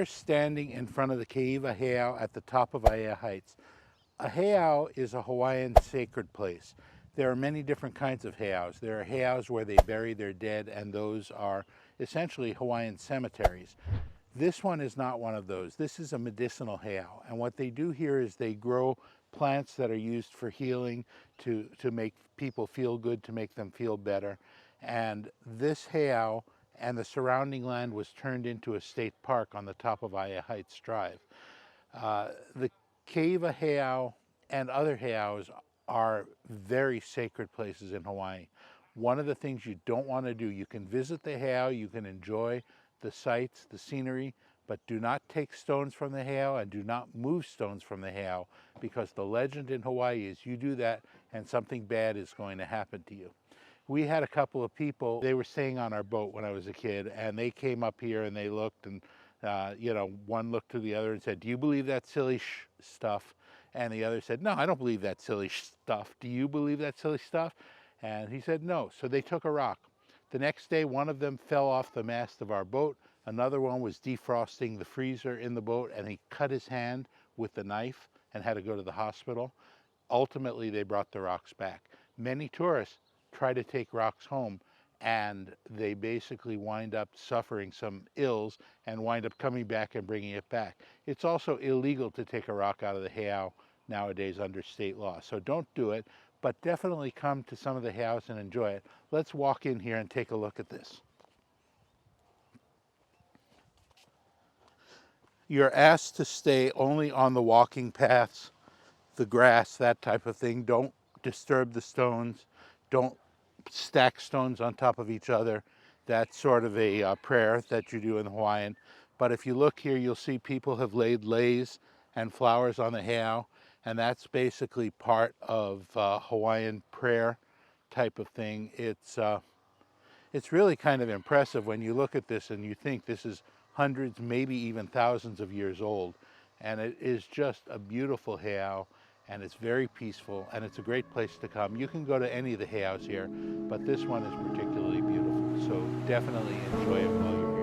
are standing in front of the Keaïwa Heiau at the top of Aiea Heights. A heiau is a Hawaiian sacred place. There are many different kinds of heiaus. There are heiaus where they bury their dead, and those are essentially Hawaiian cemeteries. This one is not one of those. This is a medicinal heiau, and what they do here is they grow plants that are used for healing, to make people feel good, to make them feel better. And this heiau and the surrounding land was turned into a state park on the top of Aiea Heights Drive. The Keaïwa Heiau and other heiaus are very sacred places in Hawaii. One of the things you don't want to do, you can visit the heiau, you can enjoy the sights, the scenery, but do not take stones from the heiau and do not move stones from the heiau, because the legend in Hawaii is you do that and something bad is going to happen to you. We had a couple of people, they were staying on our boat when I was a kid, and they came up here and they looked, and one looked to the other and said, "Do you believe that silly stuff?" And the other said, "No, I don't believe that silly stuff. Do you believe that silly stuff?" And he said, "No." So they took a rock. The next day, one of them fell off the mast of our boat. Another one was defrosting the freezer in the boat, and he cut his hand with the knife and had to go to the hospital. Ultimately, they brought the rocks back. Many tourists try to take rocks home, and they basically wind up suffering some ills and wind up coming back and bringing it back. It's also illegal to take a rock out of the heiau nowadays under state law, so don't do it, but definitely come to some of the heiaus and enjoy it. Let's walk in here and take a look at this. You're asked to stay only on the walking paths, the grass, that type of thing. Don't disturb the stones. Don't stack stones on top of each other. That's sort of a prayer that you do in Hawaiian. But if you look here, you'll see people have laid leis and flowers on the heiau, and that's basically part of Hawaiian prayer type of thing. It's really kind of impressive when you look at this and you think this is hundreds, maybe even thousands of years old. And it is just a beautiful heiau, and it's very peaceful, and it's a great place to come. You can go to any of the heiaus here, but this one is particularly beautiful, so definitely enjoy it while you're